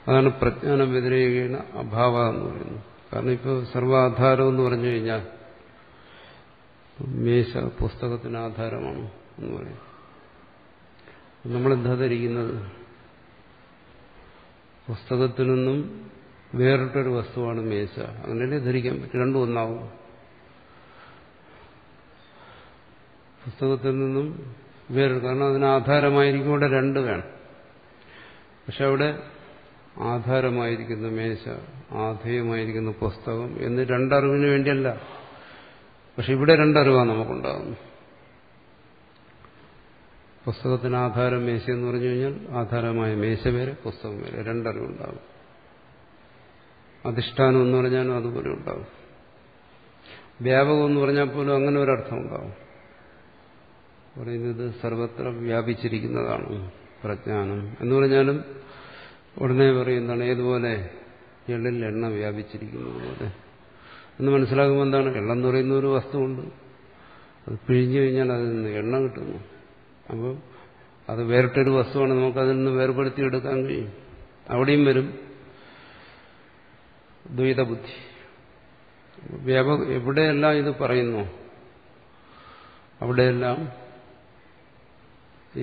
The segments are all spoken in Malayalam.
അതാണ് പ്രജ്ഞാന വ്യതിരേകേണ അഭാവ എന്ന് പറയുന്നത്. കാരണം ഇപ്പോൾ സർവാധാരം എന്ന് പറഞ്ഞു കഴിഞ്ഞാൽ മേശ പുസ്തകത്തിന് ആധാരമാണ് എന്ന് പറയും. നമ്മളെന്താ ധരിക്കുന്നത്? പുസ്തകത്തിൽ നിന്നും വേറിട്ടൊരു വസ്തുവാണ് മേശ. അങ്ങനെയല്ലേ ധരിക്കാൻ പറ്റും? രണ്ടും ഒന്നാവും. പുസ്തകത്തിൽ നിന്നും വേറെ, കാരണം അതിന് ആധാരമായിരിക്കും. ഇവിടെ രണ്ട് വേണം. പക്ഷെ അവിടെ ആധാരമായിരിക്കുന്ന മേശ, ആധേയമായിരിക്കുന്ന പുസ്തകം എന്ന് രണ്ടറിവിന് വേണ്ടിയല്ല. പക്ഷെ ഇവിടെ രണ്ടറിവാണ് നമുക്കുണ്ടാകുന്നത്. പുസ്തകത്തിന് ആധാരം മേശ എന്ന് പറഞ്ഞു കഴിഞ്ഞാൽ ആധാരമായ മേശ വേറെ, പുസ്തകം വേറെ, രണ്ടറിവുണ്ടാകും. അധിഷ്ഠാനം എന്ന് പറഞ്ഞാലും അതുപോലെ ഉണ്ടാകും. വ്യാപകം എന്ന് പറഞ്ഞാൽ പോലും അങ്ങനെ ഒരർത്ഥം ഉണ്ടാകും. പറയുന്നത് സർവത്ര വ്യാപിച്ചിരിക്കുന്നതാണ് പ്രജ്ഞാനം എന്ന് പറഞ്ഞാലും ഉടനെ പറയുന്നതാണ് ഏതുപോലെ എള്ളിൽ എണ്ണ വ്യാപിച്ചിരിക്കുന്നത് പോലെ എന്ന് മനസ്സിലാക്കുമ്പോൾ എന്താണ്? എള്ളെന്ന് പറയുന്ന ഒരു വസ്തുവുണ്ട്, അത് പിഴിഞ്ഞു കഴിഞ്ഞാൽ അതിൽ നിന്ന് എണ്ണ കിട്ടുന്നു. അപ്പോൾ അത് വേറിട്ടൊരു വസ്തുവാണ്, നമുക്കതിൽ നിന്ന് വേർപെടുത്തിയെടുക്കാൻ കഴിയും. അവിടെയും വരും ദ്വൈതബുദ്ധി. എവിടെയെല്ലാം ഇത് പറയുന്നു അവിടെയെല്ലാം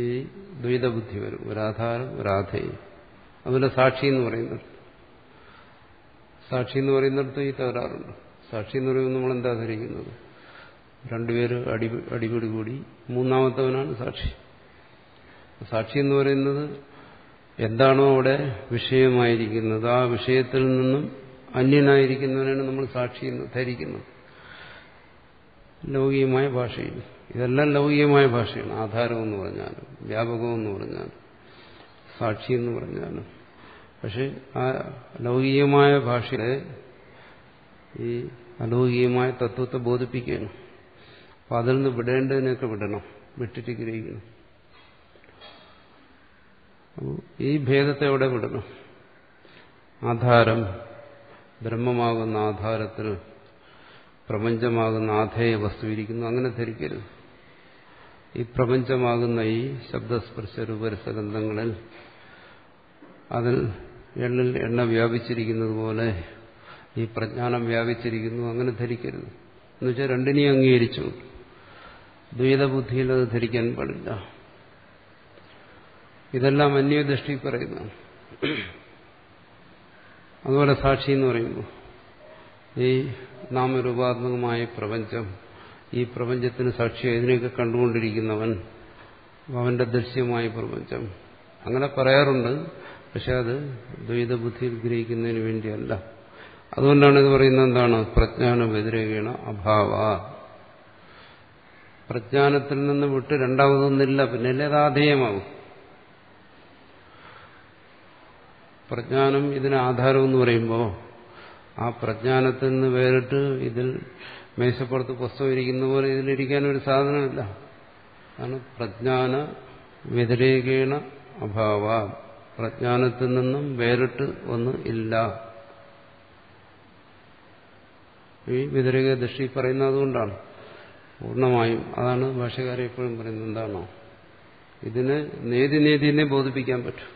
ഈ ദ്വൈതബുദ്ധി വരും. ഒരാധാരം, ഒരാധേയം. അതുപോലെ സാക്ഷി എന്ന് പറയുന്നത്, സാക്ഷി എന്ന് പറയുന്നിടത്ത് ഈ തകരാറുണ്ട്. സാക്ഷി എന്ന് പറയുമ്പോൾ നമ്മൾ എന്താ ധരിക്കുന്നത്? രണ്ടുപേര് അടിപിടി കൂടി മൂന്നാമത്തവനാണ് സാക്ഷി. സാക്ഷി എന്ന് പറയുന്നത് എന്താണോ അവിടെ വിഷയമായിരിക്കുന്നത് ആ വിഷയത്തിൽ നിന്നും അന്യനായിരിക്കുന്നവനാണ് നമ്മൾ സാക്ഷി എന്ന് ധരിക്കുന്നത് ലൗകികമായ ഭാഷയിൽ. ഇതെല്ലാം ലൗകികമായ ഭാഷയാണ്. ആധാരം എന്ന് പറഞ്ഞാലും വ്യാപകം എന്ന് പറഞ്ഞാലും സാക്ഷി എന്ന് പറഞ്ഞാലും. പക്ഷെ ആ ലൗകികമായ ഭാഷയെ ഈ അലൗകികമായ തത്വത്തെ ബോധിപ്പിക്കുകയാണ്. അപ്പം അതിൽ നിന്ന് വിടേണ്ടതിനൊക്കെ വിടണം, വിട്ടിട്ട് ഗ്രഹിക്കണം. ഈ ഭേദത്തെ എവിടെ വിടണം? ആധാരം, ബ്രഹ്മമാകുന്ന ആധാരത്തിൽ പ്രപഞ്ചമാകുന്ന ആധേയ വസ്തു ഇരിക്കുന്നു, അങ്ങനെ ധരിക്കരുത്. ഈ പ്രപഞ്ചമാകുന്ന ഈ ശബ്ദസ്പർശ രൂപരസഗന്ധങ്ങളിൽ അതിൽ എണ്ണിൽ എണ്ണ വ്യാപിച്ചിരിക്കുന്നത് പോലെ ഈ പ്രജ്ഞാനം വ്യാപിച്ചിരിക്കുന്നു, അങ്ങനെ ധരിക്കരുത്. എന്നുവെച്ചാൽ രണ്ടിനെയും അംഗീകരിച്ചു. ദ്വൈതബുദ്ധിയിൽ അത് ധരിക്കാൻ പാടില്ല. ഇതെല്ലാം അന്യദൃഷ്ടി പറയുന്നതാണ്. അതുപോലെ സാക്ഷി എന്ന് പറയുമ്പോൾ ഈ നാമരൂപാത്മകമായ പ്രപഞ്ചം, ഈ പ്രപഞ്ചത്തിന് സാക്ഷി ഇതിനെയൊക്കെ കണ്ടുകൊണ്ടിരിക്കുന്നവൻ, അവന്റെ ദൃശ്യമായ പ്രപഞ്ചം, അങ്ങനെ പറയാറുണ്ട്. പക്ഷെ അത് ദ്വൈതബുദ്ധിയിൽ ഗ്രഹിക്കുന്നതിന് വേണ്ടിയല്ല. അതുകൊണ്ടാണ് ഇത് പറയുന്നത് എന്താണ്? പ്രജ്ഞാന വ്യതിരേകേണ അഭാവ. പ്രജ്ഞാനത്തിൽ നിന്ന് വിട്ട് രണ്ടാമതൊന്നില്ല, പിന്നല്ലേ അത് ആധേയമാകും. പ്രജ്ഞാനം ഇതിന് ആധാരമെന്ന് പറയുമ്പോൾ ആ പ്രജ്ഞാനത്തിൽ നിന്ന് വേറിട്ട് ഇതിൽ മേശപ്പുറത്ത് പുസ്തകം ഇരിക്കുന്ന പോലെ ഇതിലിരിക്കാനൊരു സാധനമില്ല. അതാണ് പ്രജ്ഞാന വ്യതിരേകേണ അഭാവ. പ്രജ്ഞാനത്തിൽ നിന്നും വേറിട്ട് ഒന്ന് ഇല്ല. ഈ വ്യതിരേക ദൃഷ്ടി പറയുന്നത് അതുകൊണ്ടാണ്. പൂർണ്ണമായും അതാണ് ഭാഷകാരെ എപ്പോഴും പറയുന്നത്. എന്താണോ ഇതിന് നേതിനെ ബോധിപ്പിക്കാൻ പറ്റും,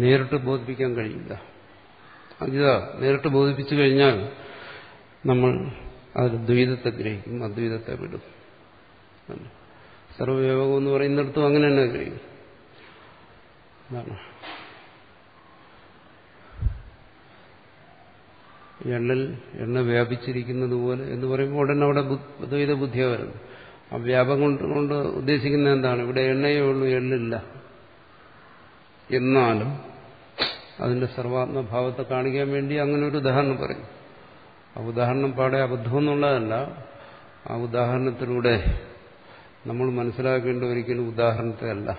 നേരിട്ട് ബോധിപ്പിക്കാൻ കഴിയില്ല. അതിതാ നേരിട്ട് ബോധിപ്പിച്ചു കഴിഞ്ഞാൽ നമ്മൾ അതിൽ ദ്വൈതത്തെ ഗ്രഹിക്കും, അദ്വൈതത്തെ വിടും. സർവ്വയോഗം എന്ന് പറയുന്നിടത്തും അങ്ങനെ തന്നെ കഴിയും. എണ്ണിൽ എണ്ണ വ്യാപിച്ചിരിക്കുന്നത് പോലെ എന്ന് പറയുമ്പോൾ ഉടനെ അവിടെ ദ്വൈത ബുദ്ധിയാ വരുന്നു. ആ വ്യാപകം കൊണ്ട് ഉദ്ദേശിക്കുന്നത് എന്താണ്? ഇവിടെ എണ്ണയേ ഉള്ളൂ, എള്ളില്ല. എന്നാലും അതിന്റെ സർവാത്മഭാവത്തെ കാണിക്കാൻ വേണ്ടി അങ്ങനെ ഒരു ഉദാഹരണം പറയും. ആ ഉദാഹരണം പാടെ അബദ്ധമെന്നുള്ളതല്ല. ആ ഉദാഹരണത്തിലൂടെ നമ്മൾ മനസ്സിലാക്കേണ്ട ഒരിക്കലും ഉദാഹരണത്തെ അല്ല,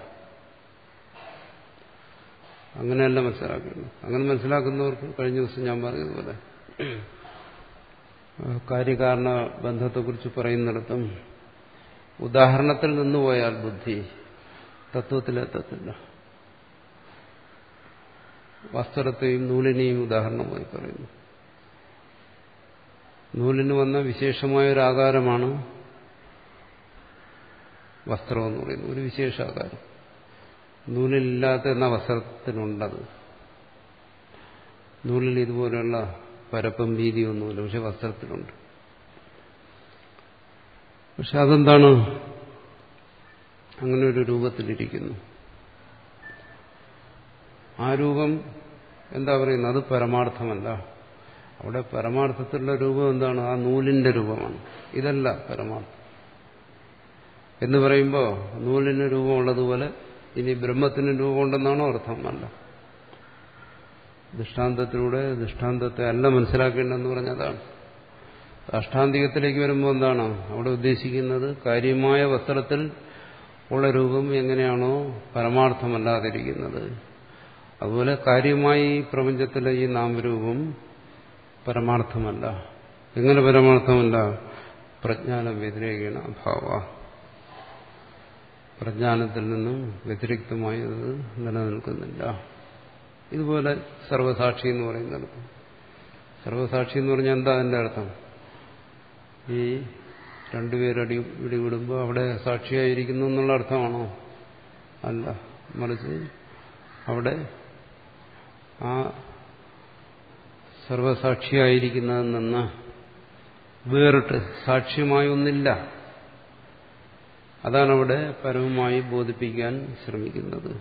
അങ്ങനെയല്ല മനസ്സിലാക്കേണ്ടത്. അങ്ങനെ മനസ്സിലാക്കുന്നവർക്ക് കഴിഞ്ഞ ദിവസം ഞാൻ പറഞ്ഞതുപോലെ കാര്യകാരണ ബന്ധത്തെക്കുറിച്ച് പറയുന്നിടത്തും ഉദാഹരണത്തിൽ നിന്ന് പോയാൽ ബുദ്ധി തത്വത്തിലെത്തത്തില്ല. വസ്ത്രത്തെയും നൂലിനെയും ഉദാഹരണമായി പറയുന്നു. നൂലിന് വന്ന വിശേഷമായ ഒരു ആകാരമാണ് വസ്ത്രമെന്ന് പറയുന്നത്, ഒരു വിശേഷാകാരം. നൂലിലില്ലാത്ത എന്ന വസ്ത്രത്തിനുണ്ടത്. നൂലിൽ ഇതുപോലെയുള്ള പരപ്പും വീതിയൊന്നുമില്ല, പക്ഷെ വസ്ത്രത്തിലുണ്ട്. പക്ഷെ അതെന്താണ്? അങ്ങനെ ഒരു രൂപത്തിലിരിക്കുന്നു. ആ രൂപം എന്താ പറയുന്നത്? അത് പരമാർത്ഥമല്ല. അവിടെ പരമാർത്ഥത്തിലുള്ള രൂപം എന്താണ്? ആ നൂലിന്റെ രൂപമാണ്. ഇതല്ല പരമാർത്ഥം എന്ന് പറയുമ്പോൾ നൂലിന് രൂപമുള്ളതുപോലെ ഇനി ബ്രഹ്മത്തിന് രൂപമുണ്ടെന്നാണോ അർത്ഥം? അല്ല. ദൃഷ്ടാന്തത്തിലൂടെ ദൃഷ്ടാന്തത്തെ അല്ല മനസ്സിലാക്കേണ്ടെന്ന് പറഞ്ഞതാണ്. അഷ്ടാന്തികത്തിലേക്ക് വരുമ്പോൾ എന്താണ് അവിടെ ഉദ്ദേശിക്കുന്നത്? കാര്യമായ വസ്ത്രത്തിൽ ഉള്ള രൂപം എങ്ങനെയാണോ പരമാർത്ഥമല്ലാതിരിക്കുന്നത്, അതുപോലെ കാര്യമായി പ്രപഞ്ചത്തിലെ ഈ നാമരൂപം പരമാർത്ഥമല്ല. എങ്ങനെ പരമാർത്ഥമല്ല? പ്രജ്ഞാന വ്യതിരേകേണ അഭാവ. പ്രജ്ഞാനത്തിൽ നിന്നും വ്യതിരിക്തമായത് നിലനിൽക്കുന്നില്ല. ഇതുപോലെ സർവസാക്ഷി എന്ന് പറയുന്നത്. സർവസാക്ഷി എന്ന് പറഞ്ഞാൽ എന്താ അതിന്റെ അർത്ഥം? ഈ രണ്ടുപേരടി ഇടിവിടുമ്പോൾ അവിടെ സാക്ഷിയായിരിക്കുന്നു എന്നുള്ള അർത്ഥമാണോ? അല്ല. മറിച്ച് അവിടെ ആ സർവസാക്ഷിയായിരിക്കുന്നതിൽ നിന്ന് വേറിട്ട് സാക്ഷ്യമായി ഒന്നില്ല. അതാണ് അവിടെ പരമമായി ബോധിപ്പിക്കാൻ ശ്രമിക്കുന്നത്.